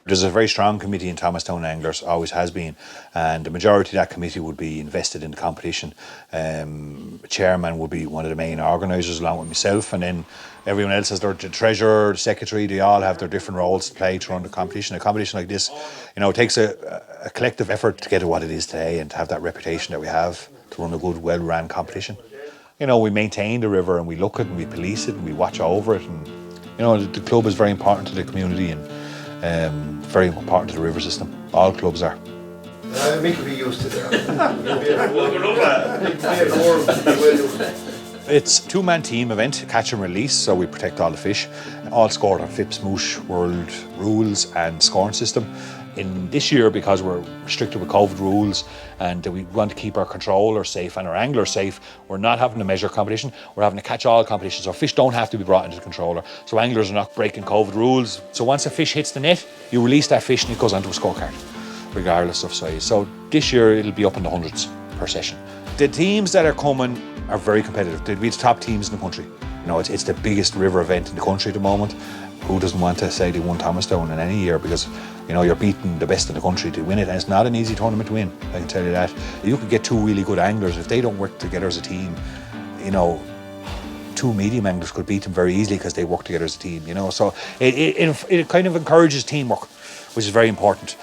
There's a very strong committee in Thomastown Anglers, always has been, and the majority of that committee would be invested in the competition. The chairman would be one of the main organisers along with myself, and then everyone else has the treasurer, the secretary, they all have their different roles to play to run the competition. A competition like this, it takes a collective effort to get to what it is today and to have that reputation that we have to run a good, well-run competition. We maintain the river and we look at it and we police it and we watch over it, and the club is very important to the community and very important to the river system. All clubs are. Mick will be used to that. It's a two-man team event, catch and release, so we protect all the fish. All scored on FIPS, Moosh, World Rules and scoring system. In this year, because we're restricted with COVID rules and we want to keep our controllers safe and our anglers safe, we're not having a measure competition, we're having a catch-all competition, so fish don't have to be brought into the controller. So anglers are not breaking COVID rules. So once a fish hits the net, you release that fish and it goes onto a scorecard, regardless of size. So this year it'll be up in the hundreds per session. The teams that are coming are very competitive. They'll be the top teams in the country. It's the biggest river event in the country at the moment. Who doesn't want to say they won Thomastown in any year, because you're beating the best in the country to win it, and it's not an easy tournament to win, I can tell you that. You could get two really good anglers, if they don't work together as a team, two medium anglers could beat them very easily because they work together as a team, so it kind of encourages teamwork, which is very important,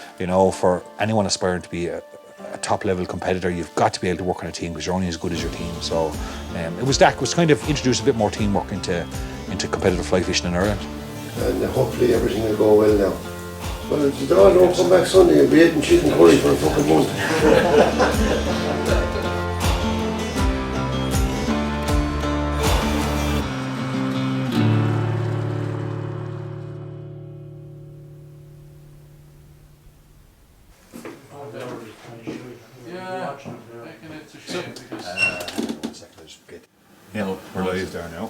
for anyone aspiring to be a top level competitor. You've got to be able to work on a team because you're only as good as your team. So it was kind of introduced a bit more teamwork into competitive fly fishing in Ireland. And hopefully everything will go well now. Well, if the dog don't come back Sunday, I'll be eating chicken curry for a fucking month. Yeah, we're live there now.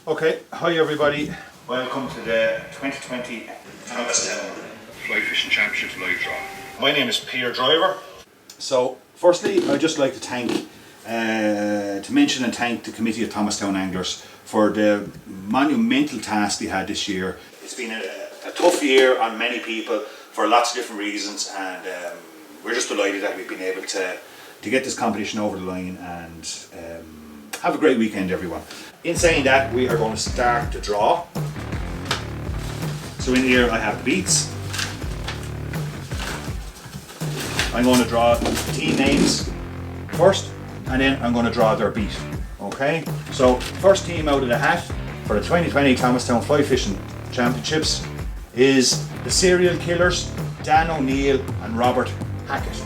Okay, hi everybody. Welcome to the 2020 Thomastown Fly Fishing Championships live draw. My name is Peter Driver. So, firstly, I'd just like to mention and thank the committee of Thomastown Anglers for the monumental task they had this year. It's been a tough year on many people for lots of different reasons, and we're just delighted that we've been able to get this competition over the line and have a great weekend, everyone. In saying that, we are going to start the draw. So in here I have the beats. I'm going to draw the team names first, and then I'm going to draw their beat. Okay? So first team out of the hat for the 2020 Thomastown Fly Fishing Championships is the Serial Killers, Dan O'Neill and Robert Hackett.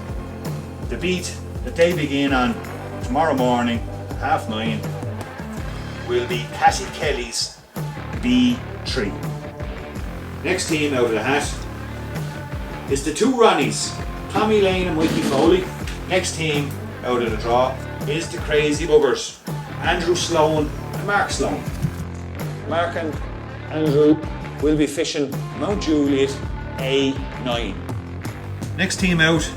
The beat that they begin on tomorrow morning, 9:30, will be Cassie Kelly's B3. Next team out of the hat is the two Ronnies, Tommy Lane and Mikey Foley. Next team out of the draw is the Crazy Buggers, Andrew Sloan and Mark Sloan. Mark and Andrew will be fishing Mount Juliet A9. Next team out,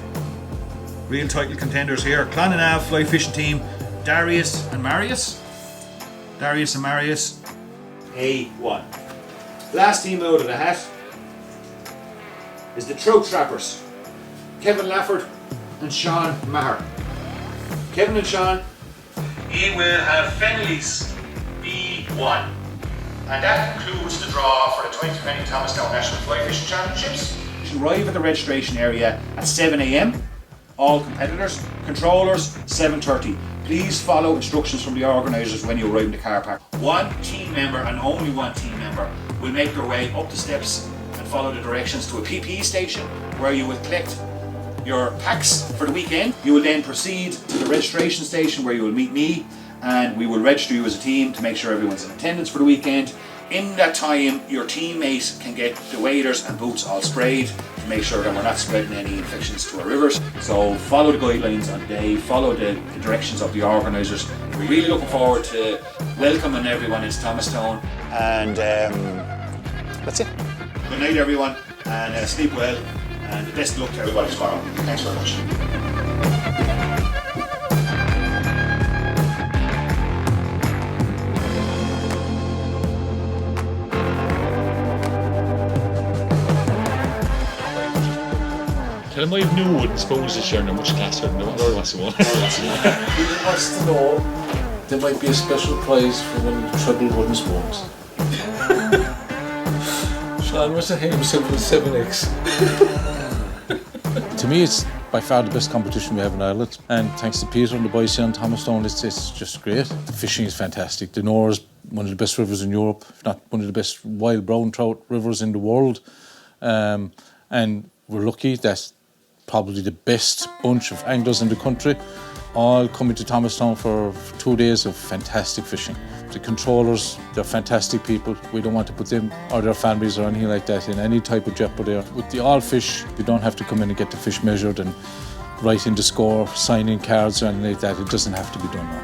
real title contenders here, Clonanav Fly Fishing Team, Darius and Marius. Darius and Marius, A1. Last team out of the hat is the Trout Trappers, Kevin Lafford and Sean Maher. Kevin and Sean, he will have Fenley's B1. And that concludes the draw for the 2020 Thomastown National Fly Fishing Championships. You arrive at the registration area at 7 a.m. All competitors, controllers, 7:30. Please follow instructions from the organisers when you arrive in the car park. One team member and only one team member will make their way up the steps and follow the directions to a PPE station where you will collect your packs for the weekend. You will then proceed to the registration station where you will meet me and we will register you as a team to make sure everyone's in attendance for the weekend. In that time, your teammates can get the waders and boots all sprayed to make sure that we're not spreading any infections to our rivers. So follow the guidelines on the day, follow the directions of the organisers. We're really looking forward to welcoming everyone into Thomastown. And that's it. Good night everyone, and sleep well, and best of luck to everybody tomorrow. Thanks very much. Tell them I have new wooden spoons this year and they're much classier than the ones last one. He wants to know there might be a special prize for one of the treble wooden spoons. Sean must have hit himself with 7x. To me, it's by far the best competition we have in Ireland, and thanks to Peter and the boys here in Thomastown, it's just great. The fishing is fantastic. The Nore is one of the best rivers in Europe, if not one of the best wild brown trout rivers in the world, and we're lucky that probably the best bunch of anglers in the country all coming to Thomastown for 2 days of fantastic fishing. The controllers, they're fantastic people. We don't want to put them or their families or anything like that in any type of jeopardy. With the all fish, you don't have to come in and get the fish measured and write in the score, sign in cards or anything like that. It doesn't have to be done now.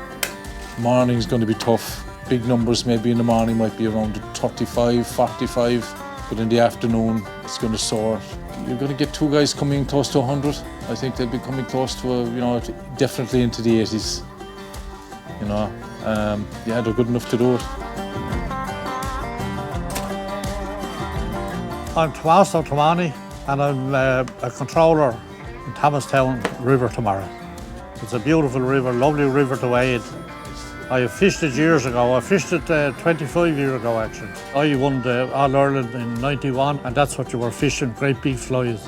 Morning's going to be tough. Big numbers maybe in the morning might be around 35, 45, but in the afternoon it's going to soar. You're going to get two guys coming close to 100. I think they'll be coming close to, definitely into the 80s. Yeah, they're good enough to do it. I'm Thomastown and I'm a controller in Thomastown River tomorrow. It's a beautiful river, lovely river to wade. I fished it years ago. I fished it 25 years ago actually. I won the All-Ireland in 91 and that's what you were fishing, great big flies,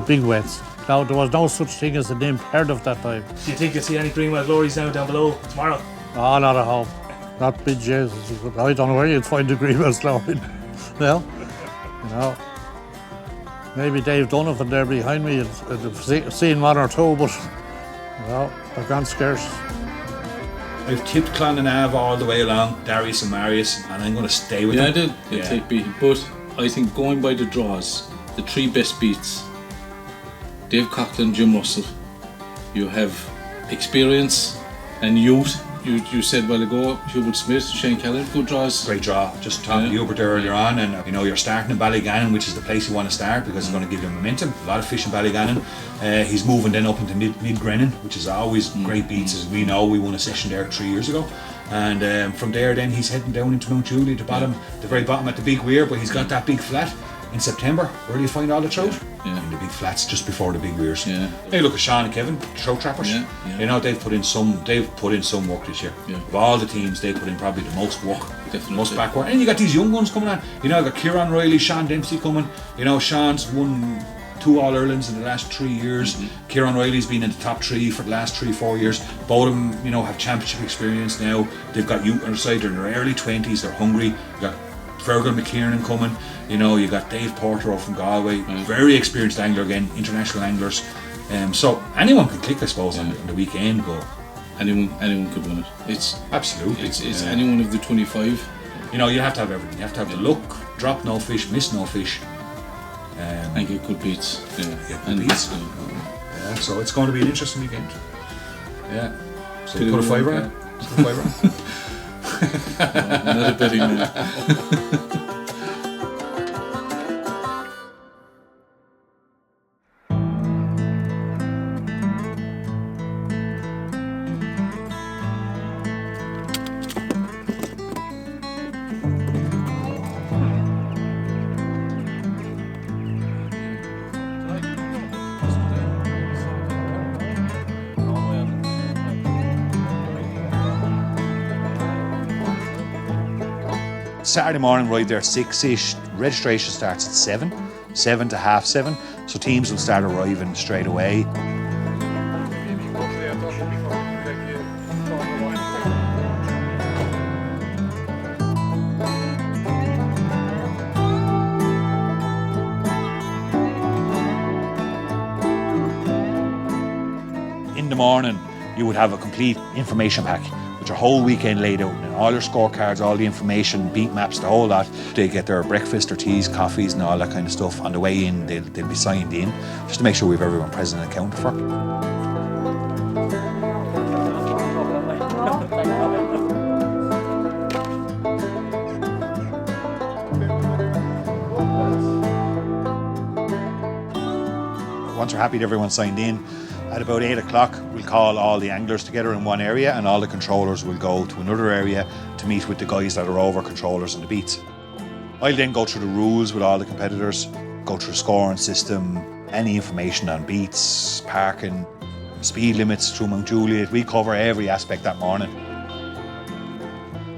big wets. Now there was no such thing as a name heard of that time. Do you think you'll see any Greenwell glories now down below tomorrow? Oh, not at home. Not big Jesus. I don't know where you'd find the Greenwell's line. Maybe Dave Donovan there behind me. I've seen one or two, but they're gone scarce. I've tipped Clonanav all the way along, Darius and Marius, and I'm going to stay with them. Yeah, they'll take beating. But I think going by the draws, the three best beats, Dave Coughlin, Jim Russell, you have experience and youth. You said a while ago, Hubert Smith, Shane Kelly, good draws. Great draw. Just talking to Hubert earlier on, and you're starting in Ballygannon, which is the place you want to start because it's going to give you momentum. A lot of fish in Ballygannon. He's moving then up into Mid-Grennan, which is always great beats. As we know, we won a session there 3 years ago. And from there then he's heading down into Mount Julie, the very bottom at the Big Weir, but he's got that big flat in September. Where do you find all the trout? In the big flats just before the Big Weirs. Hey, look at Sean and Kevin, trout trappers. They've put in some work this year. Of all the teams, they put in probably the most work, most backward. And you got these young ones coming on. You got Kieran Riley, Sean Dempsey coming. Sean's won 2 All-Irelands in the last 3 years. Kieran Riley's been in the top 3 for the last 3-4 years. Both of them, have championship experience now. They've got youth on their side. They're in their early 20s. They're hungry. You got Fergal McKiernan coming. You got Dave Porter off from Galway. Very experienced angler again. International anglers. So anyone can click, I suppose, on the weekend. But anyone could win it. It's absolutely. It's anyone of the 25. You have to have everything. You have to have the luck. Drop no fish. Miss no fish. And get good beats. Good beats. So it's going to be an interesting weekend. So put a fiver on. Not a betting man. Saturday morning, right there at 6-ish. Registration starts at 7 to 7:30. So teams will start arriving straight away. In the morning, you would have a complete information pack with your whole weekend laid out, and all your scorecards, all the information, beat maps, the whole lot. They get their breakfast, their teas, coffees, and all that kind of stuff. On the way in, they'll be signed in, just to make sure we have everyone present and accounted for. Once we're happy that everyone's signed in, at about 8 o'clock, we'll call all the anglers together in one area, and all the controllers will go to another area to meet with the guys that are over controllers and the beats. I'll then go through the rules with all the competitors, go through the scoring system, any information on beats, parking, speed limits through Mount Juliet. We cover every aspect that morning.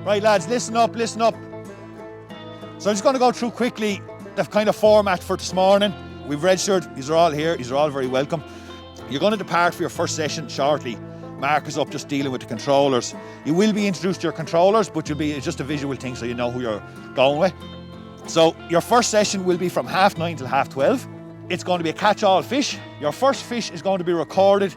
Right, lads, listen up, listen up. So I'm just going to go through quickly the kind of format for this morning. We've registered, these are all here, these are all very welcome. You're going to depart for your first session shortly. Mark is up just dealing with the controllers. You will be introduced to your controllers, but it's just a visual thing so you know who you're going with. So your first session will be from 9:30 till 12:30. It's going to be a catch-all fish. Your first fish is going to be recorded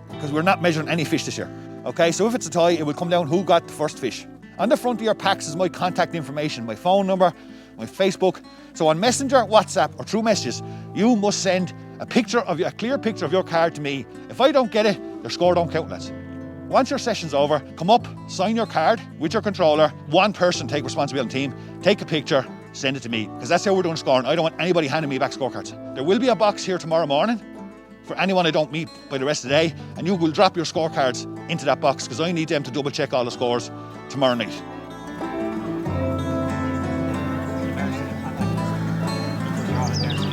because we're not measuring any fish this year. Okay, so if it's a tie, it will come down who got the first fish. On the front of your packs is my contact information, my phone number, my Facebook. So on Messenger, WhatsApp, or through messages, you must send a clear picture of your card to me. If I don't get it, your score don't count, lads. Once your session's over, come up, sign your card with your controller. One person take responsibility on the team, take a picture, send it to me, because that's how we're doing scoring. I don't want anybody handing me back scorecards. There will be a box here tomorrow morning for anyone I don't meet by the rest of the day, and you will drop your scorecards into that box, because I need them to double check all the scores tomorrow night.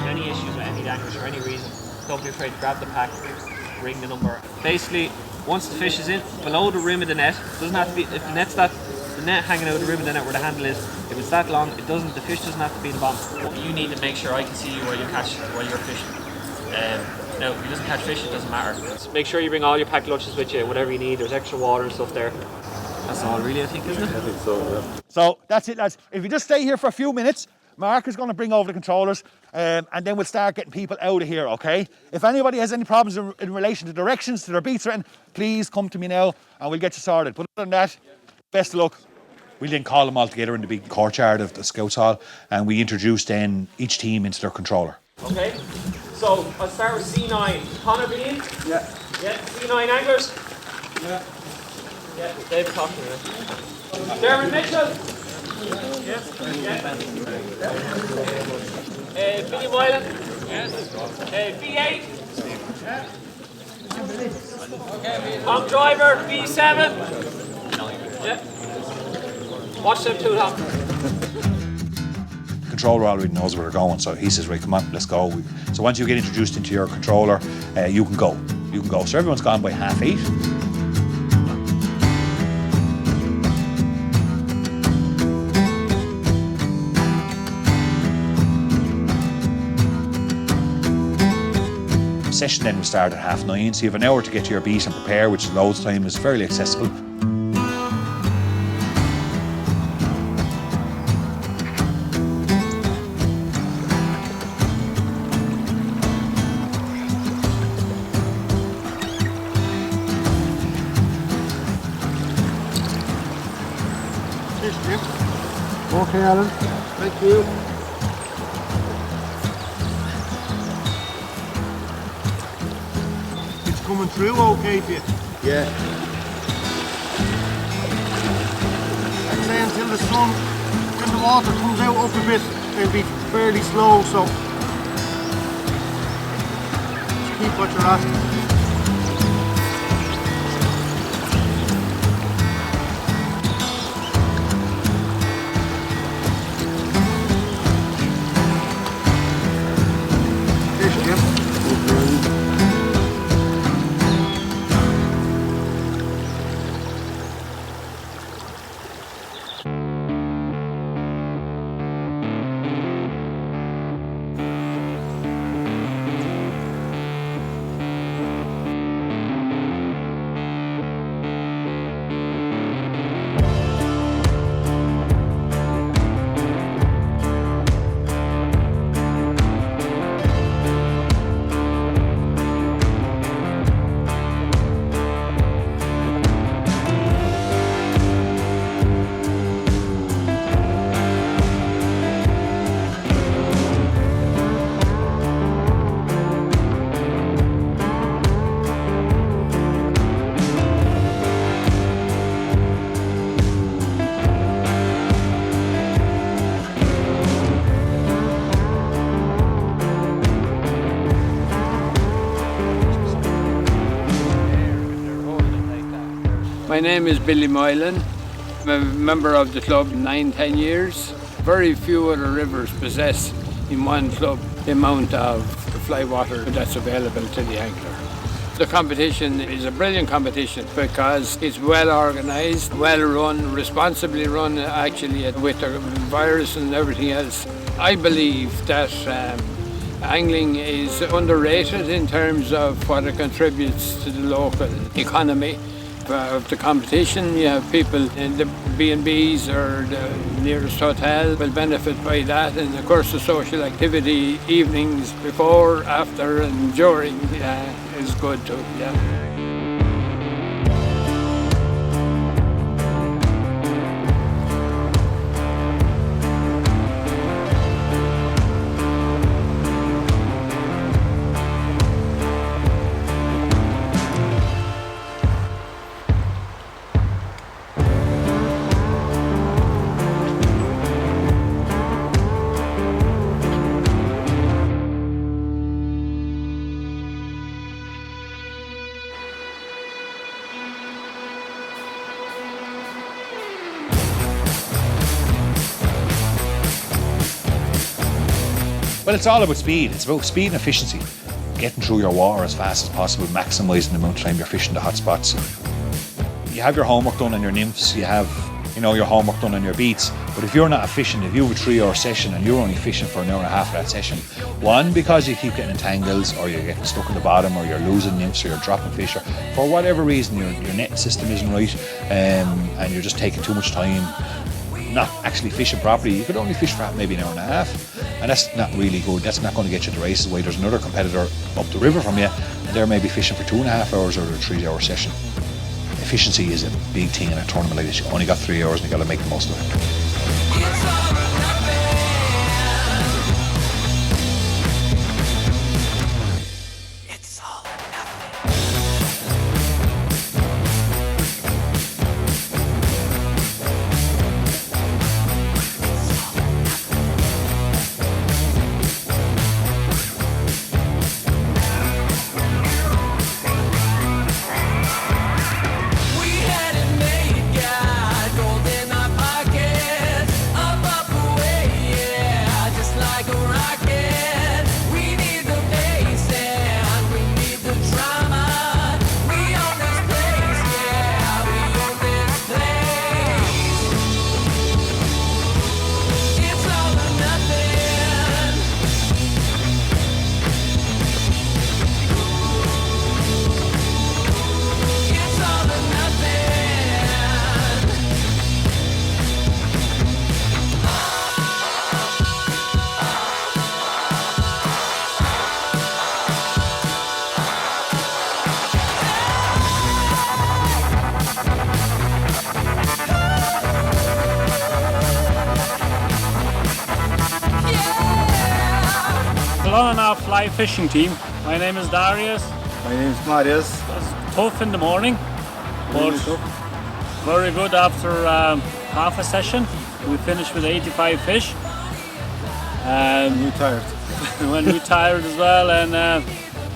Any issues with any language or any reason, don't be afraid to grab the pack, ring the number. Basically, once the fish is in, below the rim of the net, doesn't have to be, if the net's that, the net hanging out of the rim of the net where the handle is, if it's that long, the fish doesn't have to be in the bottom. You need to make sure I can see you while you're fishing. Now, if he doesn't catch fish, it doesn't matter. Just make sure you bring all your packed lunches with you, whatever you need. There's extra water and stuff there. That's all really, I think, isn't it? I think so, yeah. So that's it, lads. If you just stay here for a few minutes, Mark is going to bring over the controllers, and then we'll start getting people out of here, okay? If anybody has any problems in relation to directions, to their beats or anything, please come to me now and we'll get you sorted. But other than that, best of luck. We'll then call them all together in the big courtyard of the Scouts Hall, and we introduce then each team into their controller. Okay, so I'll start with C9. Connor Bean? Yeah. Yeah, C9 anglers? Yeah. Yeah, David talking to me. Dermot Mitchell? Yes. Billy Wyland? Yes. V8? Yeah. Tom Driver, V7? Yeah. Watch them two, Tom. The controller already knows where they're going, so he says, right, come on, let's go. So once you get introduced into your controller, you can go. You can go. So everyone's gone by 8:30. Session then will start at 9:30, so you have an hour to get to your beat and prepare, which is loads of time, is fairly accessible. Okay, Alan. Thank you. It's coming through okay to you. Yeah. I'd say until the sun, when the water comes out up a bit, it'll be fairly slow, so just keep what you're at. My name is Billy Moylan. I'm a member of the club 9-10 years. Very few other rivers possess in one club the amount of fly water that's available to the angler. The competition is a brilliant competition because it's well organised, well run, responsibly run actually with the virus and everything else. I believe that angling is underrated in terms of what it contributes to the local economy. Of the competition, you have people in the B&Bs or the nearest hotel will benefit by that, and of course the social activity evenings before, after and during is good too, yeah. Well, it's all about speed. It's about speed and efficiency. Getting through your water as fast as possible, maximising the amount of time you're fishing the hot spots. You have your homework done on your nymphs, you have, your homework done on your beats. But if you're not efficient, if you have a 3-hour session and you're only fishing for an hour and a half of that session, one, because you keep getting entangles or you're getting stuck in the bottom or you're losing nymphs or you're dropping fish or for whatever reason your net system isn't right and you're just taking too much time not actually fishing properly, you could only fish for maybe an hour and a half. And that's not really good. That's not going to get you to races. Why there's another competitor up the river from you, and they're maybe fishing for 2.5 hours or a 3-hour session. Efficiency is a big thing in a tournament like this. You only got 3 hours and you got to make the most of it. Fly fishing team. My name is Darius. My name is Marius. It's tough in the morning, but very good after half a session. We finished with 85 fish. We're tired. When we're tired as well, and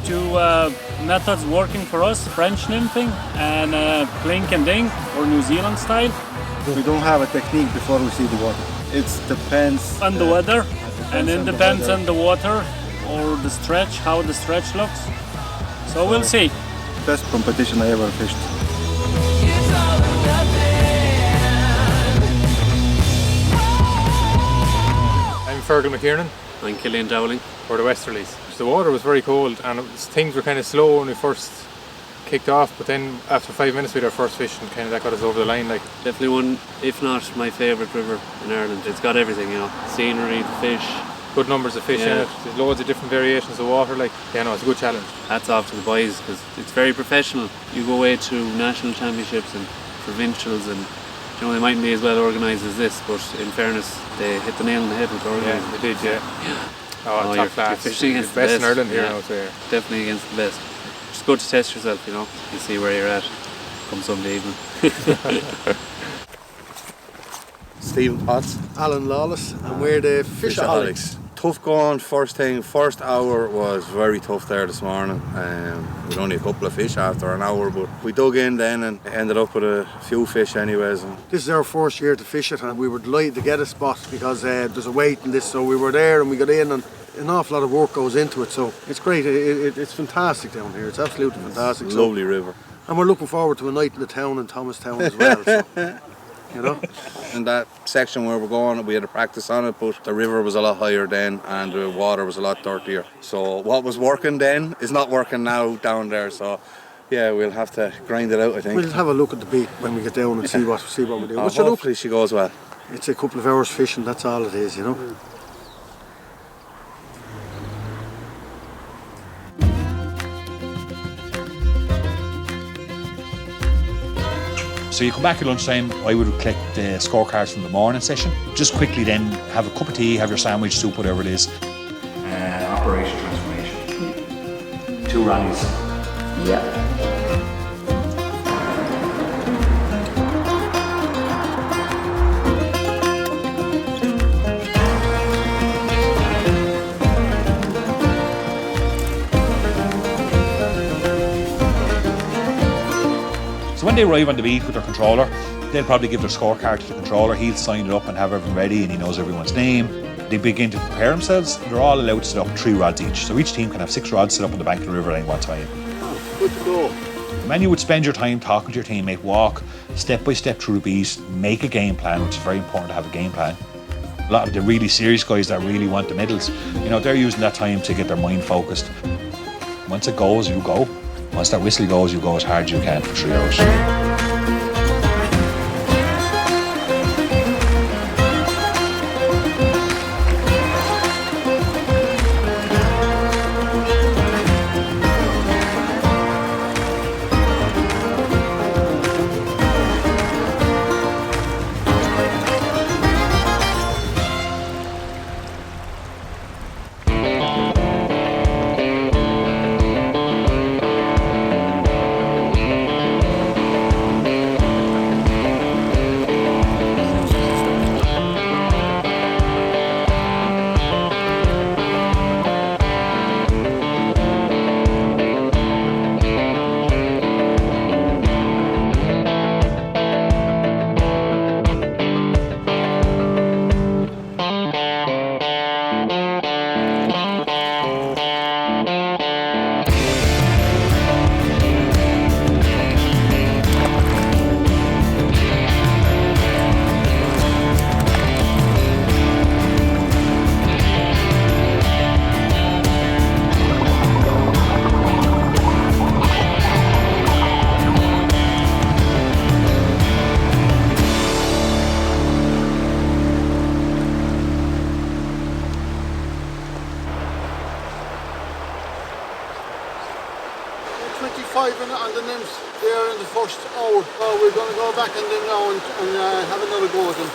two methods working for us: French nymphing and clink and ding, or New Zealand style. We don't have a technique before we see the water. It depends on the weather, and it depends on the water. Or the stretch, how the stretch looks. So we'll see. Best competition I ever fished. I'm Fergal McKiernan. I'm Killian Dowling. For the Westerlies. The water was very cold and things were kind of slow when we first kicked off, but then after 5 minutes we had our first fish and kind of that got us over the line. Definitely one, if not my favourite river in Ireland. It's got everything, scenery, fish. Good numbers of fish in it. There's loads of different variations of water. It's a good challenge. Hats off to the boys because it's very professional. You go away to national championships and provincials, and they mightn't be as well organised as this, but in fairness, they hit the nail on the head with organising. Yeah, they did. Yeah. Oh, top class. You're fishing against the best in Ireland here now. So definitely against the best. It's good to test yourself. You see where you're at come Sunday evening. Stephen Potts, Alan Lawless, and we're the Fishaholics. tough going first thing. First hour was very tough there this morning. We'd only a couple of fish after an hour, but we dug in then and ended up with a few fish anyways. This is our first year to fish it, and we were delighted to get a spot because there's a weight in this, so we were there and we got in, and an awful lot of work goes into it, so it's great. It's fantastic down here. It's absolutely fantastic. Lovely river. And we're looking forward to a night in the town in Thomastown as well. So, you know, in that section where we're going, we had a practice on it, but the river was a lot higher then and the water was a lot dirtier. So what was working then is not working now down there. So yeah, we'll have to grind it out, I think. We'll have a look at the beat when we get down and see what we do. Hopefully she goes well. It's a couple of hours fishing, that's all it is, you know. So you come back at lunchtime, I would collect the scorecards from the morning session. Just quickly then have a cup of tea, have your sandwich, soup, whatever it is. Operation transformation. 2 rallies. Yeah. So when they arrive on the beat with their controller, they'll probably give their scorecard to the controller. He'll sign it up and have everything ready, and he knows everyone's name. They begin to prepare themselves. They're all allowed to set up 3 rods each. So each team can have 6 rods set up on the bank of the river at any one time. Oh, good to go. And then you would spend your time talking to your teammate, walk step by step through the beat, make a game plan, which is very important to have a game plan. A lot of the really serious guys that really want the medals, you know, they're using that time to get their mind focused. Once it goes, you go. Once that whistle goes, you go as hard as you can for 3 hours. On the nymphs there in the first hour. So we're going to go back and then now and have another go at them.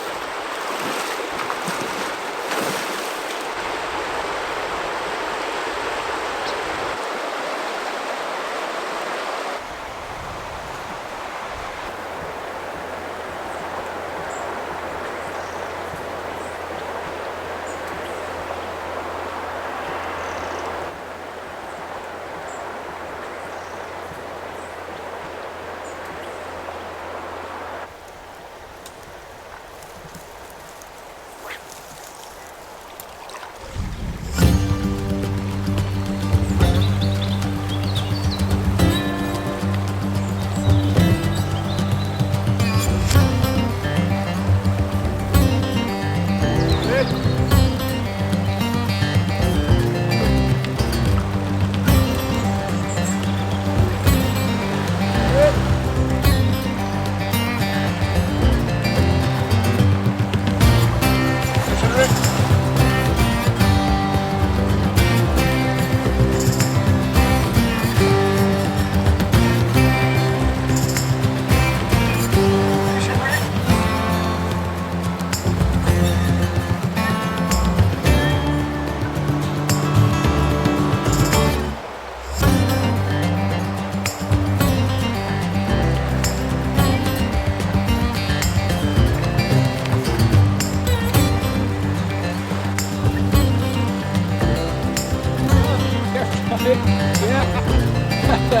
Fish,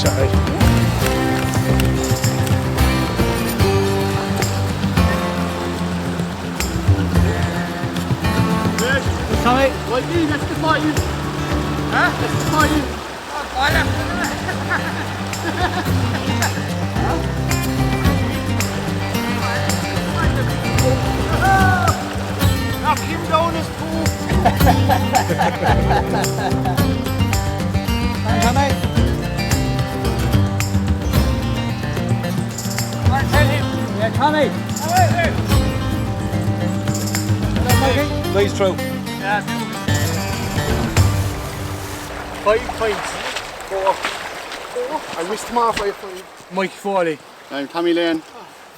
alright. Tommy, what do you? That's the fight. Huh? That's the fight. Knock him down his poop. Tommy. Yeah, Tommy. Nice throw. Yeah. 5 pints. 4. I missed him off by 5. Mike Foley. I'm Tommy Lane.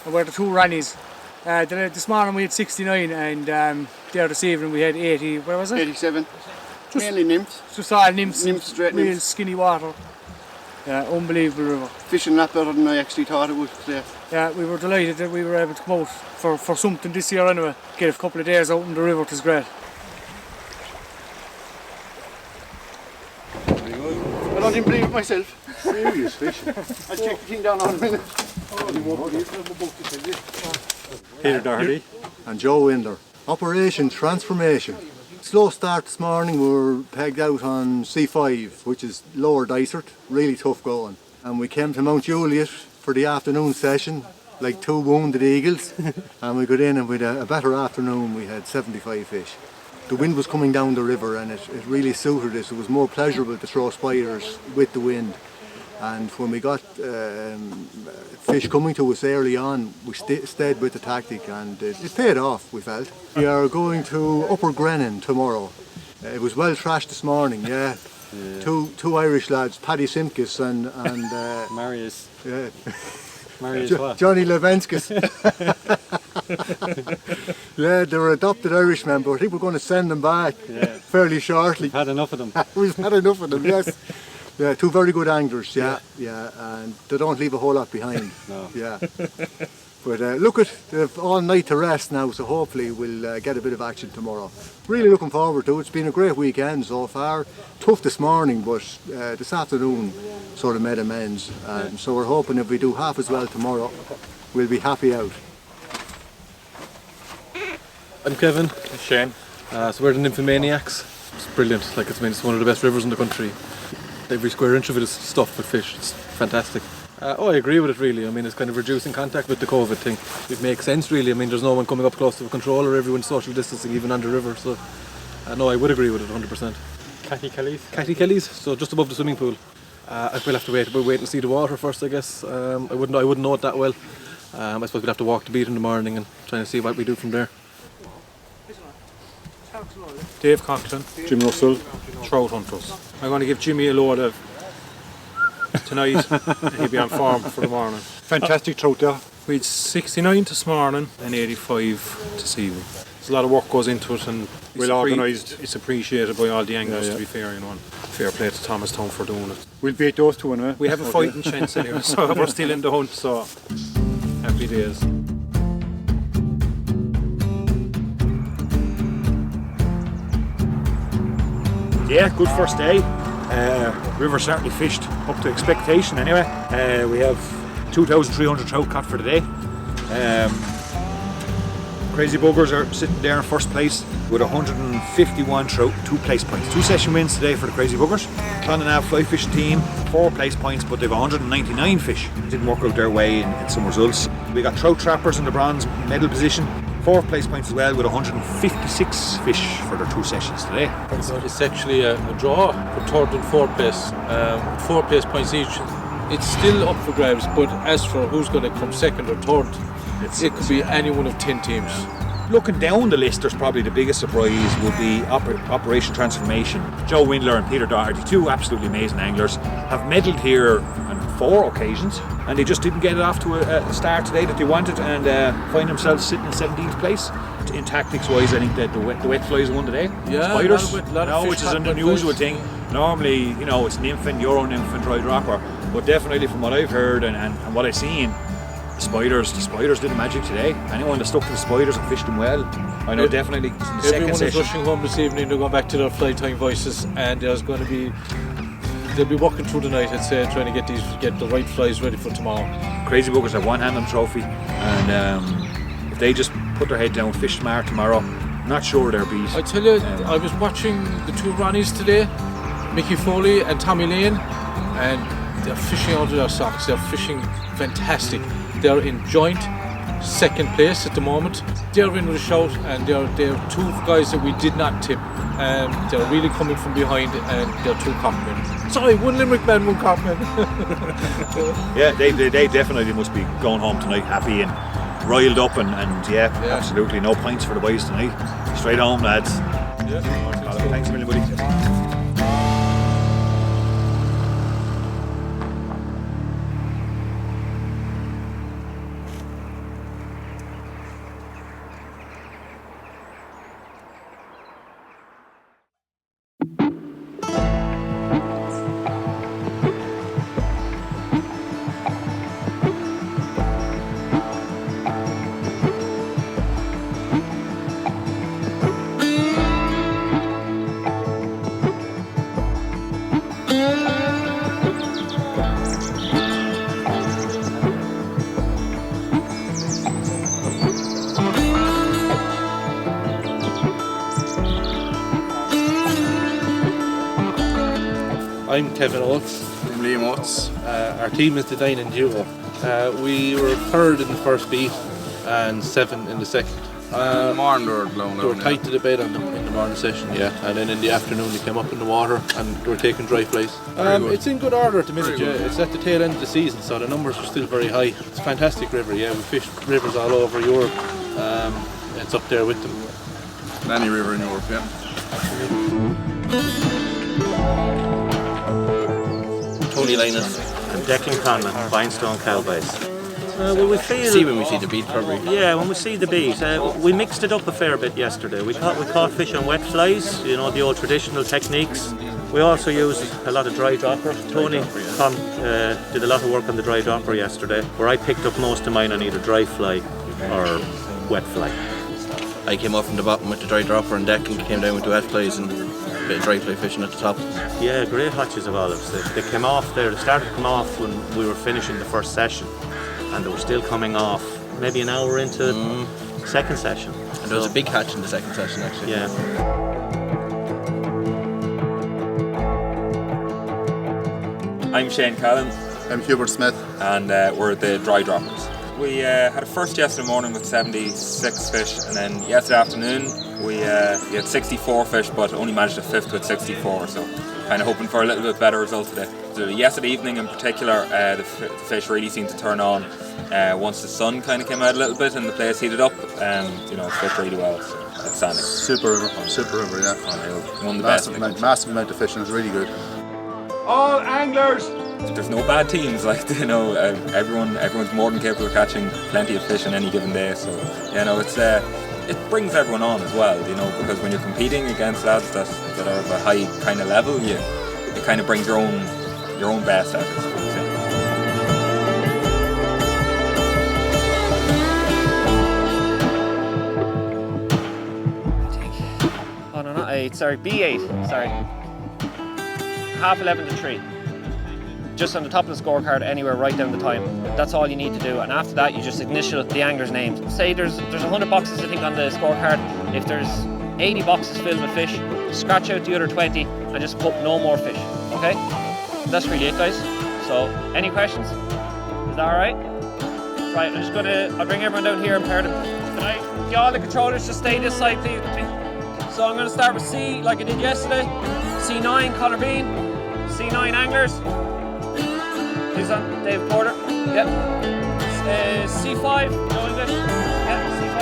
And we're the two Ronnies. This morning we had 69 and there this evening we had 80, where was it? 87. Mainly nymphs. Just all nymphs. Nymphs, straight real nymphs. skinny water. Yeah, unbelievable river. Fishing a lot better than I actually thought it would today. Yeah, we were delighted that we were able to come out for something this year anyway. Get a couple of days out in the river, it was great. I don't even believe it myself. Serious fishing. I'll check the thing down on a minute. Peter Doherty and Joe Windler. Operation Transformation. Slow start this morning. We were pegged out on C5, which is lower Dysart, really tough going. And we came to Mount Juliet for the afternoon session, like 2 wounded eagles. And we got in and with a better afternoon, we had 75 fish. The wind was coming down the river and it really suited us. It was more pleasurable to throw spiders with the wind. And when we got fish coming to us early on, we stayed with the tactic and it paid off, we felt. We are going to Upper Grennan tomorrow. It was well trashed this morning, yeah. Two Irish lads, Paddy Simkis and Marius. Yeah. Marius what? Johnny Levenskis. Yeah, they were adopted Irishmen, but I think we're going to send them back fairly shortly. Had enough of them. We've had enough of them, yes. Yeah, 2 very good anglers, yeah, and they don't leave a whole lot behind. No. Yeah. But look at, they've all night to rest now, so hopefully we'll get a bit of action tomorrow. Really looking forward to it. It's been a great weekend so far. Tough this morning, but this afternoon sort of made amends. So we're hoping if we do half as well tomorrow, we'll be happy out. I'm Kevin. Shane. So we're the Nymphomaniacs. It's brilliant. Like it's one of the best rivers in the country. Every square inch of it is stuffed with fish. It's fantastic. I agree with it really. I mean, it's kind of reducing contact with the COVID thing. It makes sense really. I mean, there's no one coming up close to a controller. Everyone's social distancing even on the river. So, no, I would agree with it 100%. Catty Kellys. Catty Kellys, so just above the swimming pool. We'll have to wait and see the water first, I guess. I wouldn't know it that well. I suppose we'd have to walk the beat in the morning and try and see what we do from there. Dave Coughlin, Jim Russell, trout hunters. I'm going to give Jimmy a load of tonight and he'll be on form for the morning. Fantastic trout there. We had 69 this morning and 85 this evening. There's a lot of work goes into it and well organised. It's appreciated by all the anglers to be fair, you know. Fair play to Thomastown for doing it. We'll beat those two anyway. We have a fighting chance anyway, so we're still in the hunt, so happy days. Yeah, good first day. River certainly fished up to expectation anyway. We have 2,300 trout caught for the day. Crazy Buggers are sitting there in first place with 151 trout, 2 place points. 2 session wins today for the Crazy Buggers. Clonanav fly fishing team, 4 place points, but they've 199 fish. Didn't work out their way in some results. We got Trout Trappers in the bronze medal position. 4 place points as well with 156 fish for their 2 sessions today. It's actually a draw for 3rd and 4th place. 4 place points each. It's still up for grabs, but as for who's going to come 2nd or 3rd, it could be any one of 10 teams. Looking down the list, there's probably the biggest surprise would be Operation Transformation. Joe Windler and Peter Doherty, 2 absolutely amazing anglers, have medalled here on 4 occasions, and they just didn't get it off to a start today that they wanted, and find themselves sitting in 17th place. In tactics wise, I think that the wet flies won today. Yeah, spiders, which is an unusual thing. Normally, you know, it's nymph and Euro nymph and dry dropper, but definitely from what I've heard and what I've seen, The spiders did the magic today. Anyone that stuck to the spiders and fished them well, I know definitely in the second Everyone is session. rushing home this evening. They're going back to their flight time voices, and they'll be working through the night, I'd say, trying to get the right flies ready for tomorrow. Crazy Buggers have one hand on the trophy, and if they just put their head down, fish smart tomorrow, I'm not sure they're beat. I tell you, I was watching the two Ronnies today, Mickey Foley and Tommy Lane, and they're fishing out of their socks. They're fishing fantastic. They're in joint second place at the moment. They're in with a shout, and they're two guys that we did not tip. They're really coming from behind, and they're two cockmen. Sorry, one Limerick man, one cockman. Yeah, they definitely must be going home tonight happy and riled up, and yeah, absolutely no points for the boys tonight. Straight home, lads. Yeah. Thanks a million, buddy. I'm Kevin Oates. I'm Liam Oates. Our team is the Dining Duo. We were third in the first beat and 7 in the second. Morning they were blown They were out, tight to the bed in the morning session, yeah. And then in the afternoon they came up in the water and they were taking dry flies. It's in good order at the minute, yeah. It's at the tail end of the season, so the numbers are still very high. It's a fantastic river, yeah. We fished rivers all over Europe. It's up there with them. Any river in Europe, yeah. Tony Linus and Declan Conlon, Finestone Cowboys. Well, we feel See when we see the beat, probably. Yeah, when we see the beat, we mixed it up a fair bit yesterday. We caught fish on wet flies, you know, the old traditional techniques. We also used a lot of dry dropper. Tony did a lot of work on the dry dropper yesterday, where I picked up most of mine on either dry fly or wet fly. I came up from the bottom with the dry dropper, and Declan came down with the wet flies and a bit of dry fly fishing at the top. Yeah, great hatches of olives. They came off there. They started to come off when we were finishing the first session, and they were still coming off maybe an hour into second session. And there was a big hatch in the second session, actually. Yeah. I'm Shane Callan. I'm Hubert Smith. And we're the dry droppers. We had a first yesterday morning with 76 fish, and then yesterday afternoon we had 64 fish, but only managed a fifth with 64, so kind of hoping for a little bit better result today. So yesterday evening in particular, the fish really seemed to turn on once the sun kind of came out a little bit and the place heated up. You know, it fished really well. So outstanding. Super river, yeah. One of the best. Massive amount of fishing. It was really good. All anglers! There's no bad teams, like, you know, everyone's more than capable of catching plenty of fish on any given day, so, you know, it brings everyone on as well, you know, because when you're competing against lads that are of a high kind of level, it kind of brings your own best out of it, I suppose, yeah. Oh no, not 8, sorry, B8, sorry. 11:30 to 3. Just on the top of the scorecard, anywhere, write down the time. That's all you need to do, and after that you just initial the angler's names. Say there's 100 boxes I think on the scorecard. If there's 80 boxes filled with fish, scratch out the other 20 and just put no more fish, okay? That's really it, guys. So, any questions? Is that alright? Right, I'll bring everyone down here and pair them. Can I get all the controllers to stay this side, please? So I'm going to start with C, like I did yesterday. C9, Connor Bean. C9 anglers. Who's on? David Porter. Yep. C5, no English. Yep, C5.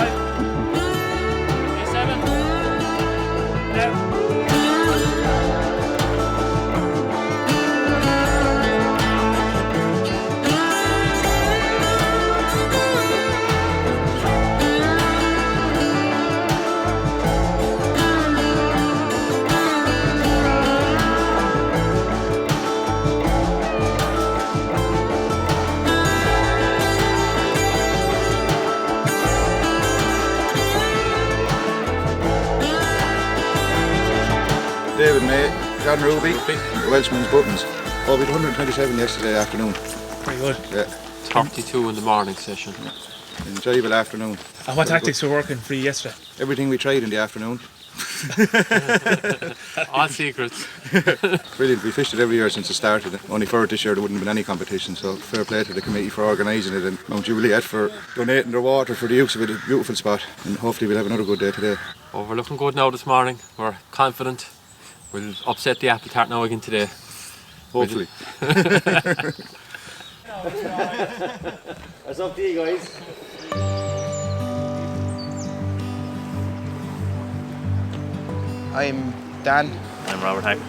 A7. Now. John Ruby, Welshman's Buttons. Oh, we had 127 yesterday afternoon. Very good. Yeah. 32 in the morning session. Enjoyable afternoon. And what tactics were working for you yesterday? Everything we tried in the afternoon. All secrets. Brilliant. We fished it every year since it started. Only for it this year there wouldn't have been any competition, so fair play to the committee for organising it and Mount Juliet for donating their water for the use of it. It's a beautiful spot, and hopefully we'll have another good day today. Well, we're looking good now this morning. We're confident. We'll upset the apple tart now again today. Hopefully. That's up to you guys. I'm Dan. I'm Robert Hack.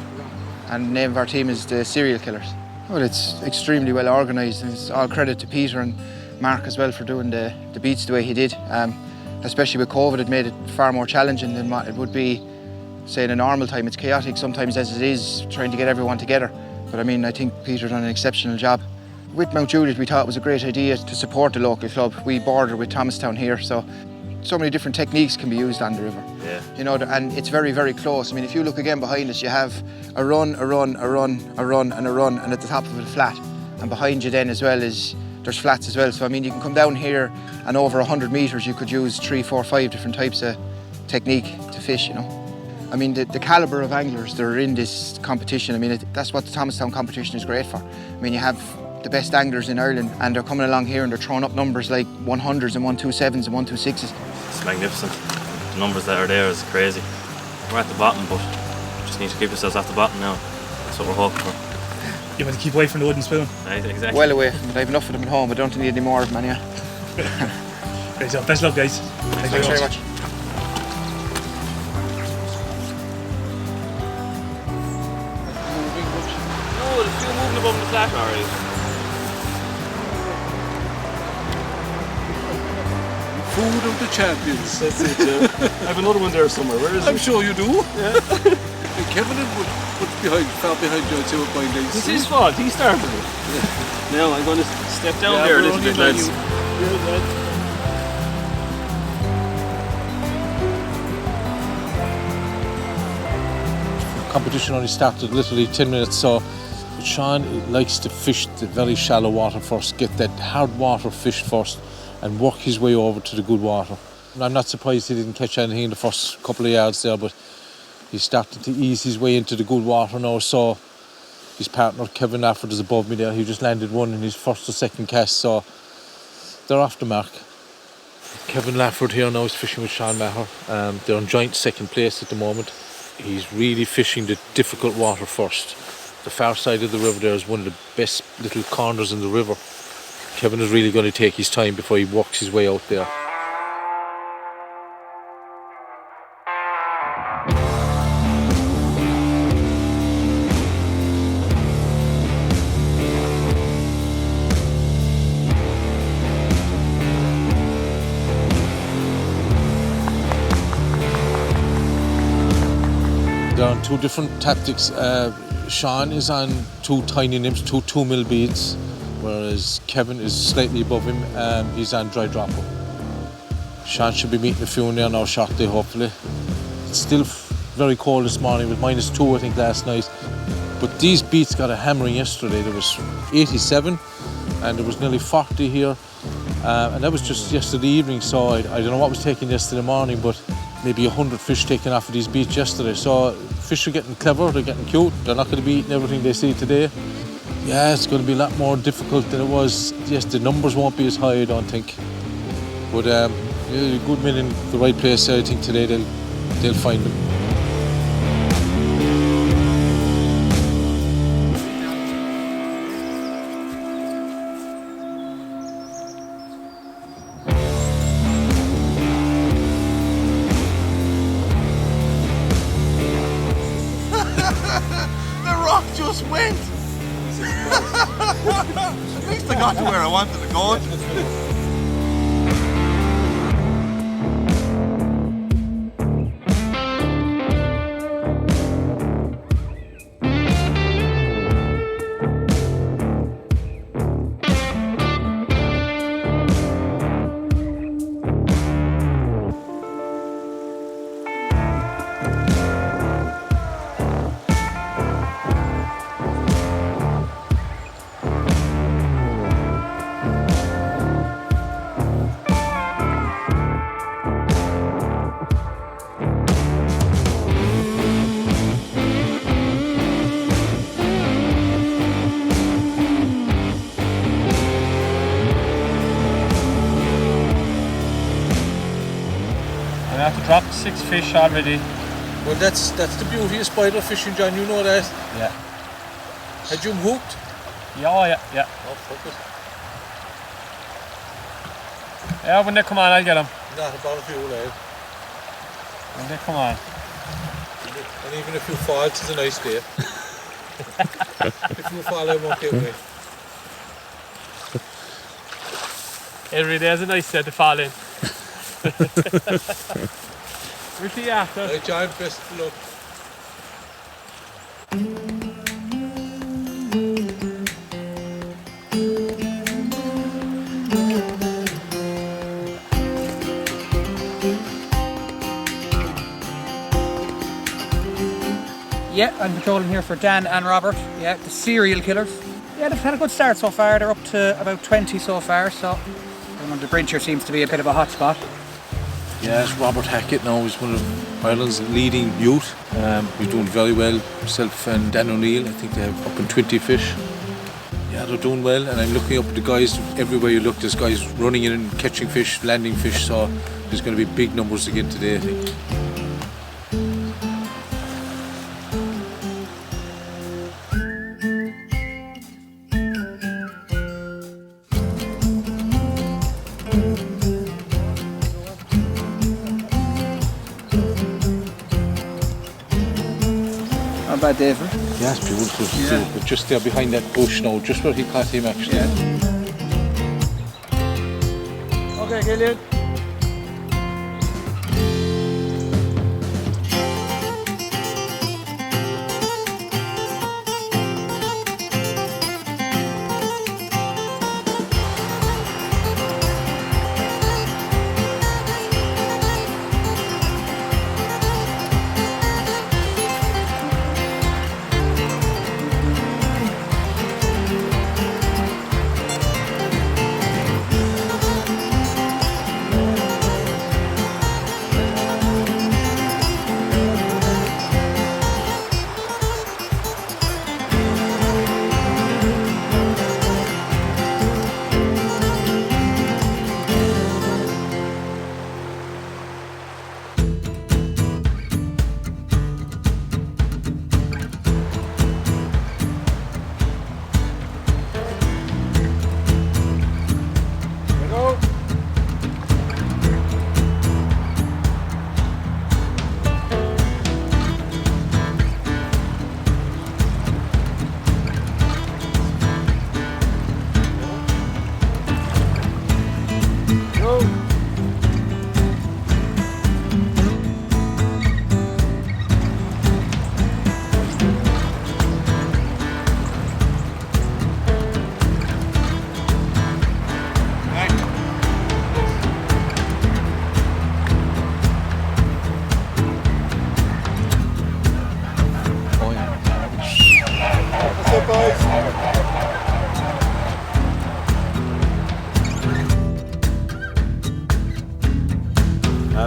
And the name of our team is the Serial Killers. Well, it's extremely well organised, and it's all credit to Peter and Mark as well for doing the beats the way he did. Especially with COVID, it made it far more challenging than what it would be, say, in a normal time. It's chaotic sometimes as it is, trying to get everyone together. But I mean, I think Peter done an exceptional job. With Mount Juliet, we thought it was a great idea to support the local club. We border with Thomastown here, so many different techniques can be used on the river. Yeah. You know, and it's very, very close. I mean, if you look again behind us, you have a run, a run, a run, a run, and a run, and at the top of it, a flat. And behind you then as well there's flats as well. So I mean, you can come down here, and over 100 metres, you could use 3, 4, 5 different types of technique to fish. You know. I mean, the calibre of anglers that are in this competition, I mean, that's what the Thomastown competition is great for. I mean, you have the best anglers in Ireland, and they're coming along here and they're throwing up numbers like 100s and 127s and 126s. It's magnificent. The numbers that are there is crazy. We're at the bottom, but we just need to keep ourselves at the bottom now. That's what we're hoping for. You want to keep away from the wooden spoon? Right, exactly. Well away from it. I have enough of them at home. I don't need any more of them anyway. Great job. Best luck, guys. Thanks very much. Oh, there's two moving above the flat already. Food of the champions. That's it, yeah. I have another one there somewhere. Where is it? I'm sure you do. Yeah. And Kevin what's far behind you, I'd say, with mine days. It's his fault. He started it. Yeah. Now I'm going to step down there a little bit, lads. Competition only started literally 10 minutes, so Sean likes to fish the very shallow water first, get that hard water fished first, and work his way over to the good water. And I'm not surprised he didn't catch anything in the first couple of yards there, but he's starting to ease his way into the good water now. So his partner Kevin Lafford is above me there. He just landed one in his first or second cast, so they're off the mark. Kevin Lafford here now is fishing with Sean Maher. They're on joint second place at the moment. He's really fishing the difficult water first. The far side of the river there is one of the best little corners in the river. Kevin is really going to take his time before he works his way out there. They're on two different tactics. Sean is on two tiny nymphs, two 2mm beads, whereas Kevin is slightly above him. He's on dry dropper. Sean should be meeting a few in there now shortly, hopefully. It's still very cold this morning, with -2 I think last night. But these beats got a hammering yesterday. There was 87 and there was nearly 40 here. And that was just yesterday evening, so I don't know what was taken yesterday morning, but maybe 100 fish taken off of these beats yesterday. So fish are getting clever, they're getting cute. They're not going to be eating everything they see today. Yeah, it's going to be a lot more difficult than it was. Yes, the numbers won't be as high, I don't think. But yeah, good men in the right place, I think today they'll find them. Just went! At least I got to where I wanted to go. have to drop 6 fish already. Well, that's the beauty of spider fishing, John. You know that. Yeah. Had you them hooked? Yeah. Oh, fuck it. Yeah, when they come on, I'll get them. Not about a few, eh? When they come on. And even if you fall, it's a nice day. If you fall, I won't get away. Every day is a nice day to fall in. We'll see you after. Right, John, best of luck. Yeah, I'm patrolling here for Dan and Robert. Yeah, the serial killers. Yeah, they've had a good start so far. They're up to about 20 so far, so the bridge here seems to be a bit of a hot spot. Yeah, it's Robert Hackett now. He's one of Ireland's leading youth. He's doing very well. Himself and Dan O'Neill, I think they have up in 20 fish. Yeah, they're doing well, and I'm looking up at the guys. Everywhere you look, there's guys running in and catching fish, landing fish, so there's going to be big numbers again today, I think. Bad day for him. Yeah, it's beautiful. Yeah. But just there behind that bush now, just where he caught him actually. Yeah. Okay, Gillian.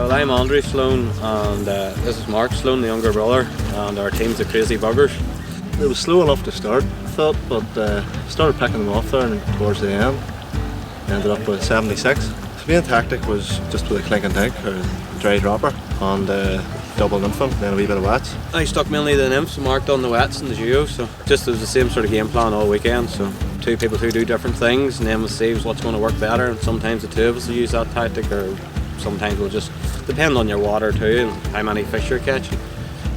Well, I'm Andre Sloan, and this is Mark Sloan, the younger brother, and our team's the Crazy Buggers. It was slow enough to start, I thought, but started picking them off there and towards the end. Ended up with 76. The main tactic was just with a clink and tank, or a dry dropper, and double nymphing, then a wee bit of wets. I stuck mainly the nymphs, Mark done the wets and the geos, so just it was the same sort of game plan all weekend. So two people who do different things, and then we'll see what's going to work better. And sometimes the two of us will use that tactic, or sometimes we'll just depend on your water too and how many fish you're catching.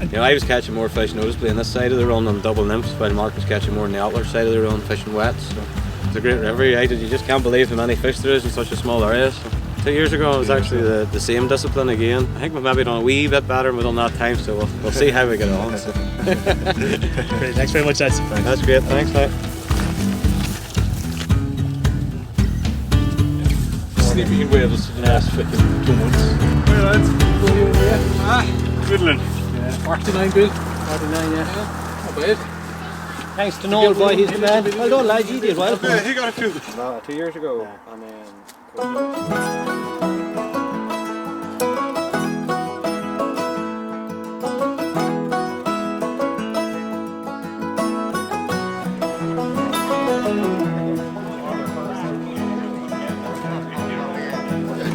You know, I was catching more fish noticeably on this side of the run on double nymphs, while Mark was catching more on the outler side of the run fishing wets. So it's a great river. You just can't believe how many fish there is in such a small area. So 2 years ago it was actually the same discipline again. I think we've maybe done a wee bit better and we've done that time, so we'll see how we get on. So. Great, thanks very much, lads. That's great, thanks mate. Sleeping in Wales for the last 2 months. Where lads? Midland. Yeah. 49 Bill. 49, yeah. Not bad. Thanks to Noel, boy, he's the man. Well done, lads, you did well. Yeah, he got a few. No, 2 years ago. And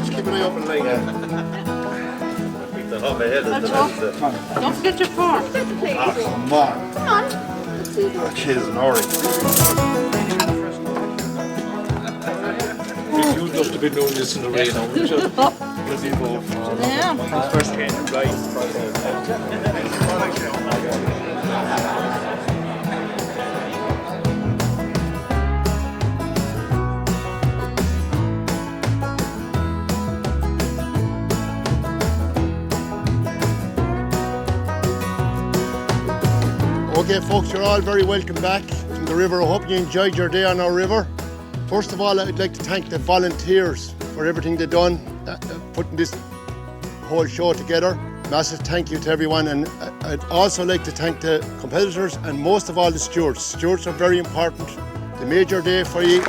Just keep an eye open like that. Don't forget your fork. Come on. Come on. Cheers, Nori. You'd love to be doing this in the rain, wouldn't you? Yeah. First game, Okay folks, you're all very welcome back from the river. I hope you enjoyed your day on our river. First of all, I'd like to thank the volunteers for everything they've done, putting this whole show together. Massive thank you to everyone, and I'd also like to thank the competitors and most of all the stewards. Stewards are very important. They made your day for you.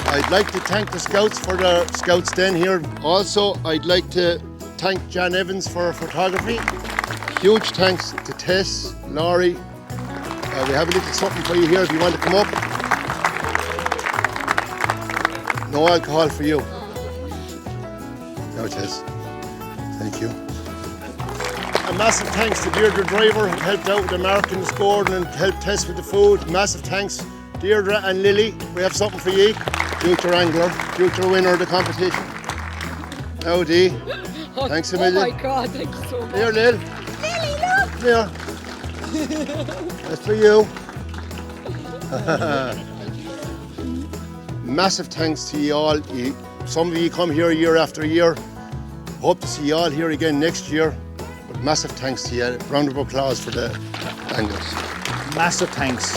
I'd like to thank the scouts for their scouts den here. Also, I'd like to thank John Evans for photography. Huge thanks to Tess, Laurie. We have a little something for you here if you want to come up. No alcohol for you. No, Tess. Thank you. A massive thanks to Deirdre Driver, who helped out with the marking, the scoring, and helped Tess with the food. Massive thanks, Deirdre and Lily. We have something for you. Future angler, future winner of the competition. Now, Dee. Thanks a million. Oh my God, thank you so much. Here, Lil. Here. That's for you. Massive thanks to you all. Some of you come here year after year. Hope to see you all here again next year. But massive thanks to you. Round of applause for the anglers. Massive thanks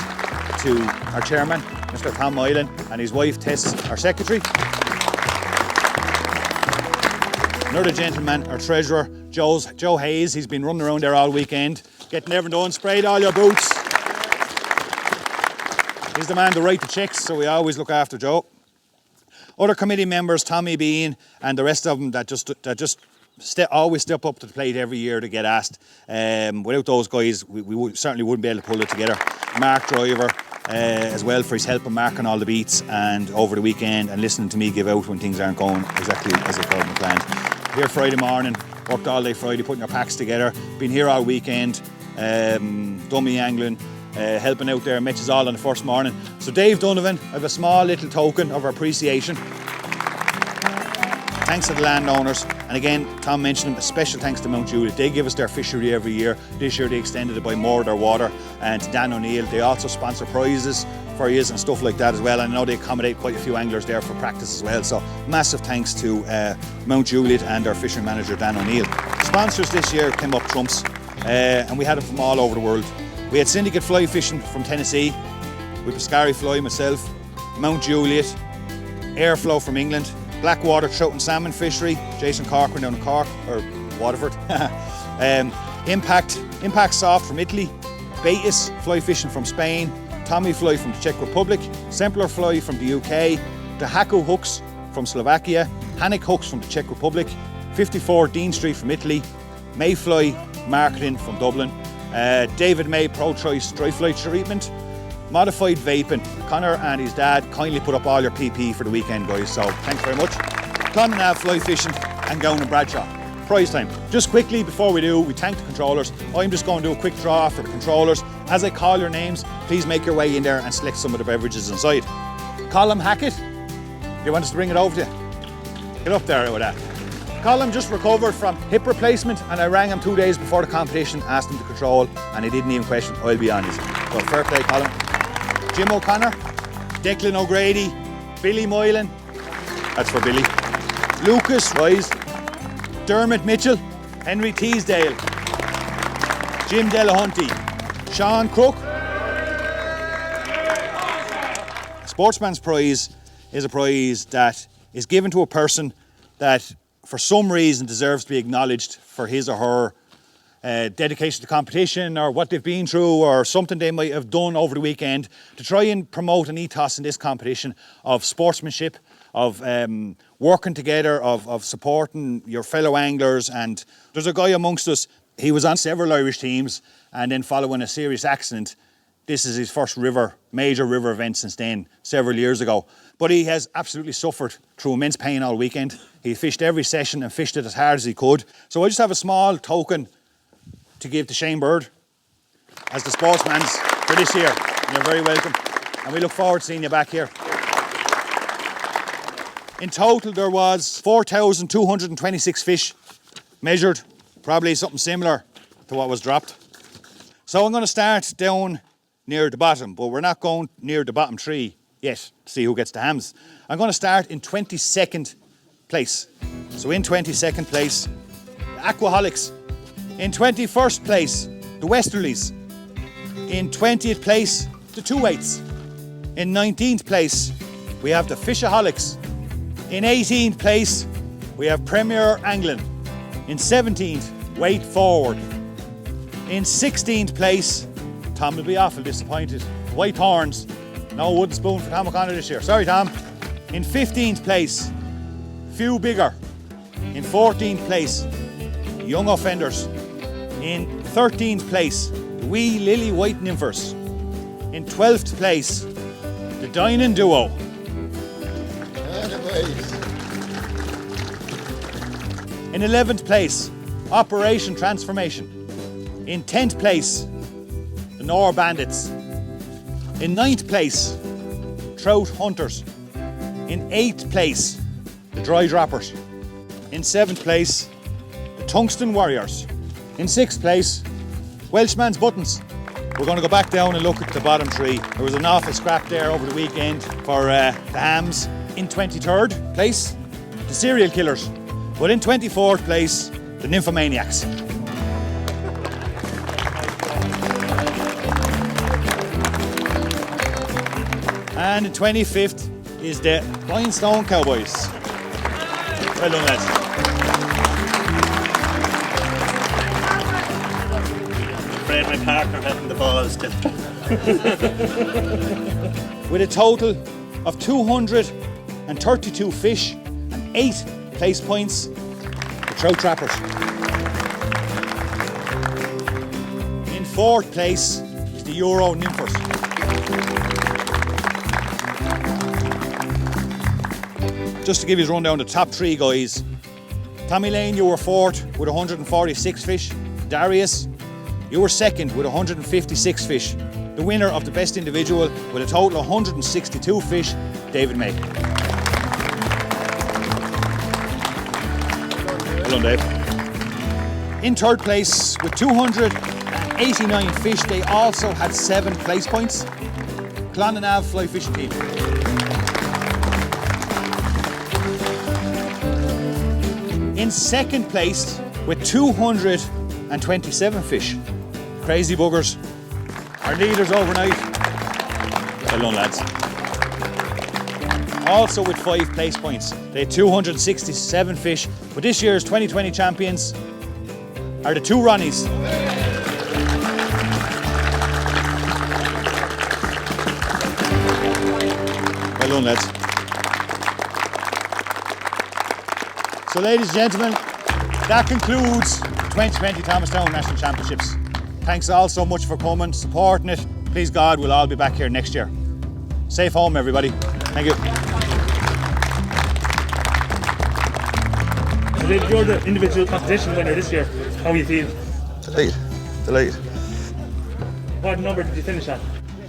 to our chairman, Mr. Tom Moylan, and his wife Tess, our secretary. Another gentleman, our treasurer, Joe Hayes. He's been running around there all weekend, getting everything done, sprayed all your boots. He's the man to write the checks, so we always look after Joe. Other committee members, Tommy Bean, and the rest of them that always step up to the plate every year to get asked. Without those guys, we certainly wouldn't be able to pull it together. Mark Driver, as well, for his help in marking all the beats and over the weekend and listening to me give out when things aren't going exactly as I thought and planned. Here Friday morning, worked all day Friday putting our packs together. Been here all weekend, dummy angling, helping out there, met us all on the first morning. So Dave Donovan, I have a small little token of our appreciation. Thanks to the landowners, and again, Tom mentioned them, a special thanks to Mount Juliet. They give us their fishery every year. This year they extended it by more of their water, and to Dan O'Neill. They also sponsor prizes for you and stuff like that as well. And I know they accommodate quite a few anglers there for practice as well. So massive thanks to Mount Juliet and our fishery manager Dan O'Neill. Sponsors this year came up trumps, and we had them from all over the world. We had Syndicate fly fishing from Tennessee, with Piscari fly myself, Mount Juliet, Airflow from England, Blackwater trout and salmon fishery, Jason Corcoran down in Cork, or Waterford. Impact Soft from Italy, Betis fly fishing from Spain, Tommy fly from the Czech Republic, Sempler fly from the UK, the Haku hooks from Slovakia, Hanik hooks from the Czech Republic, 54 Dean Street from Italy, Mayfly marketing from Dublin, David May Pro Choice dry fly treatment, Modified Vaping. Connor and his dad kindly put up all your PP for the weekend, guys, so thanks very much. Clonnav Fly Fishing and Gowan and Bradshaw. Prize time. Just quickly before we do, we thank the controllers. I'm just going to do a quick draw for the controllers. As I call your names, please make your way in there and select some of the beverages inside. Colm Hackett, do you want us to bring it over to you? Get up there with that. Colm just recovered from hip replacement, and I rang him 2 days before the competition, asked him to control, and he didn't even question, I'll be honest. So fair play, Colm. Jim O'Connor, Declan O'Grady, Billy Moylan, that's for Billy, Lucas Rise, Dermot Mitchell, Henry Teasdale, Jim Delahunty, Sean Crook. Sportsman's Prize is a prize that is given to a person that for some reason deserves to be acknowledged for his or her dedication to competition, or what they've been through, or something they might have done over the weekend to try and promote an ethos in this competition of sportsmanship, of working together, of supporting your fellow anglers. And there's a guy amongst us, he was on several Irish teams, and then following a serious accident, this is his first major river event since then, several years ago. But he has absolutely suffered through immense pain all weekend. He fished every session and fished it as hard as he could. So I just have a small token to give to Shane Bird as the sportsman's for this year. You're very welcome. And we look forward to seeing you back here. In total, there was 4,226 fish measured, probably something similar to what was dropped. So I'm going to start down near the bottom, but we're not going near the bottom tree yet to see who gets the hams. I'm going to start in 22nd place. So in 22nd place, the Aquaholics. In 21st place, the Westerlies. In 20th place, the Two Weights. In 19th place, we have the Fishaholics. In 18th place, we have Premier Anglin. In 17th, Weight Forward. In 16th place, Tom will be awful disappointed, White Horns. No wooden spoon for Tom O'Connor this year. Sorry, Tom. In 15th place, Few Bigger. In 14th place, Young Offenders. In 13th place, the Wee Lily White Nymphers. In 12th place, the Dining Duo. In 11th place, Operation Transformation. In 10th place, the Nore Bandits. In 9th place, Trout Hunters. In 8th place, the Dry Droppers. In 7th place, the Tungsten Warriors. In 6th place, Welshman's Buttons. We're going to go back down and look at the bottom tree. There was an awful scrap there over the weekend for the hams. In 23rd place, the Serial Killers. But in 24th place, the Nymphomaniacs. And in 25th is the Rhinestone Cowboys. Well done, lads. Afraid my partner having the balls to. With a total of 232 fish and 8 place points, the Trout Trappers. In 4th place is the Euro Nymphers. Just to give you a rundown, the top 3 guys. Tommy Lane, you were 4th with 146 fish. Darius, you were 2nd with 156 fish. The winner of the best individual with a total of 162 fish, David May. Well done, Dave. In 3rd place with 289 fish, they also had 7 place points. Clonanav Fly Fishing Team. In 2nd place with 227 fish. Crazy buggers. Our leaders overnight. Well done, lads. Also with 5 place points. They had 267 fish. But this year's 2020 champions are the 2 Ronnies. Well done, lads. So, ladies and gentlemen, that concludes the 2020 Thomastown National Championships. Thanks all so much for coming, supporting it. Please God, we'll all be back here next year. Safe home, everybody. Thank you. You're the individual competition winner this year. How do you feel? Delighted. What number did you finish at?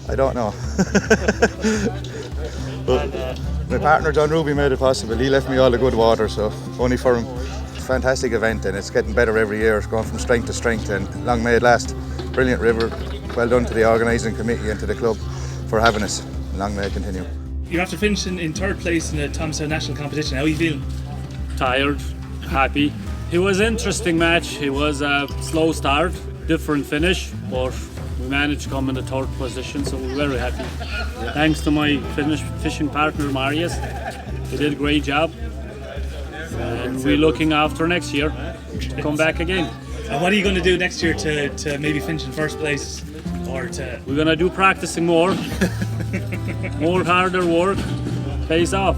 I don't know. But my partner John Ruby made it possible. He left me all the good water, so only for him. It's a fantastic event and it's getting better every year. It's going from strength to strength and long may it last. Brilliant river. Well done to the organising committee and to the club for having us. Long may it continue. You're after finishing in 3rd place in the Thomastown National Competition. How are you feeling? Tired, happy. It was an interesting match. It was a slow start, different finish, but we managed to come in the 3rd position, so we're very happy. Thanks to my fishing partner Marius. He did a great job. And we're looking after next year to come back again. And what are you going to do next year to maybe finish in 1st place? Or to... We're going to do practicing more. More harder work pays off.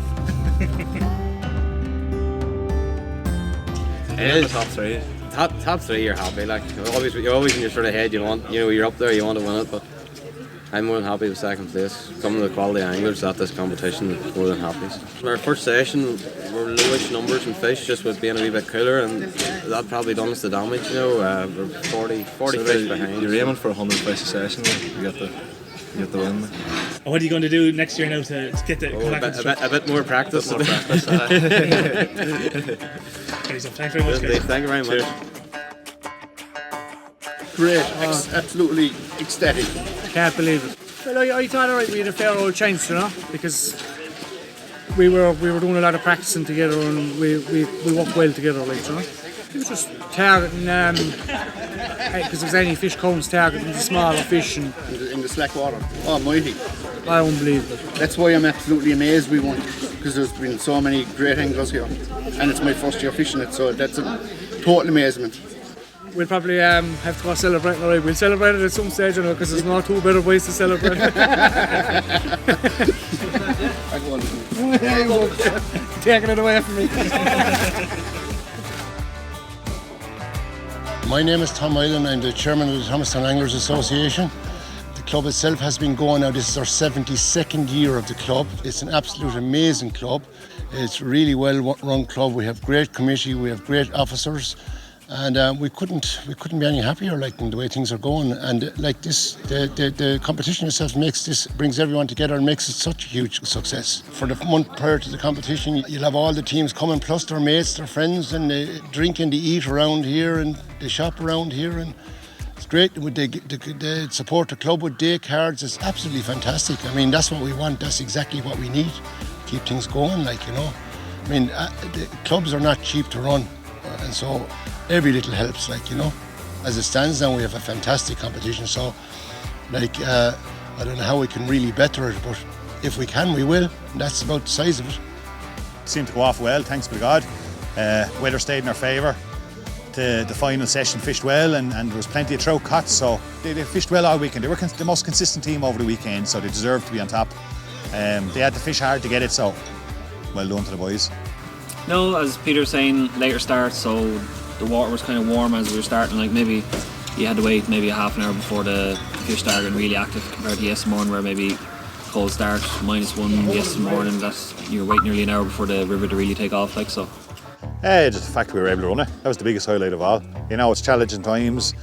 It is the top 3. Top 3, you're happy. Like you're always in your sort of head. You're up there. You want to win it, but I'm more than happy with second place. Some of the quality anglers at this competition, more than happy. Our first session, we're lowish numbers in fish, just with being a wee bit cooler, and that probably done us the damage, you know. We're 40 fish behind. You're aiming for 100 fish a session, you get the win. What are you going to do next year now to get the a bit more practice. Thanks very much, guys. Thank you very much. Great, absolutely ecstatic. Can't believe it. Well, I thought alright, we had a fair old chance, you know, because we were doing a lot of practicing together and we worked well together, like, you know. It was just targeting, because there was any fish cones targeting the smaller fish and in the slack water. Oh, mighty. Unbelievable. That's why I'm absolutely amazed we won, because there's been so many great anglers here, and it's my first year fishing it, so that's a total amazement. We'll probably have to go celebrate. All right, we'll celebrate it at some stage, you know, because there's no two better ways to celebrate. Taking it away from me. My name is Tom Ireland. I'm the chairman of the Thomastown Anglers Association. The club itself has been going now. This is our 72nd year of the club. It's an absolute amazing club. It's a really well run club. We have great committee. We have great officers. And we couldn't be any happier, like, in the way things are going. And like this, the competition itself brings everyone together and makes it such a huge success. For the month prior to the competition, you'll have all the teams coming, plus their mates, their friends, and they drink and they eat around here and they shop around here. And it's great. They support the club with day cards. It's absolutely fantastic. I mean, that's what we want. That's exactly what we need. Keep things going, like, you know. I mean, the clubs are not cheap to run, and so every little helps, like, you know. As it stands now, we have a fantastic competition, so, like, I don't know how we can really better it, but if we can, we will. And that's about the size of it. Seemed to go off well, thanks be God. Weather stayed in our favour. The final session fished well, and there was plenty of trout caught, so they fished well all weekend. They were the most consistent team over the weekend, so they deserved to be on top. They had to fish hard to get it, so well done to the boys. No, as Peter was saying, later start, so the water was kind of warm as we were starting. Like, maybe you had to wait maybe a half an hour before the fish started getting really active compared to yesterday morning, where maybe cold start, -1 yesterday morning, that's, you were waiting nearly an hour before the river to really take off, like, so. Just the fact we were able to run it, that was the biggest highlight of all. You know, it's challenging times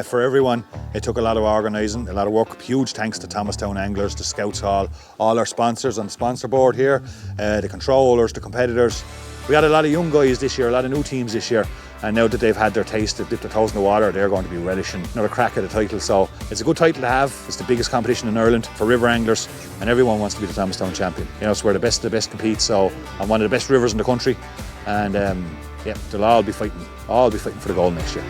for everyone. It took a lot of organising, a lot of work. Huge thanks to Thomastown Anglers, the Scouts Hall, all our sponsors on the sponsor board here, the controllers, the competitors. We had a lot of young guys this year, a lot of new teams this year, and now that they've had their taste, they've dipped their toes in the water, they're going to be relishing another crack at the title. So it's a good title to have. It's the biggest competition in Ireland for river anglers, and everyone wants to be the Thomastown champion. You know, it's where the best of the best compete, so I'm one of the best rivers in the country, and yeah, they'll all be fighting for the gold next year.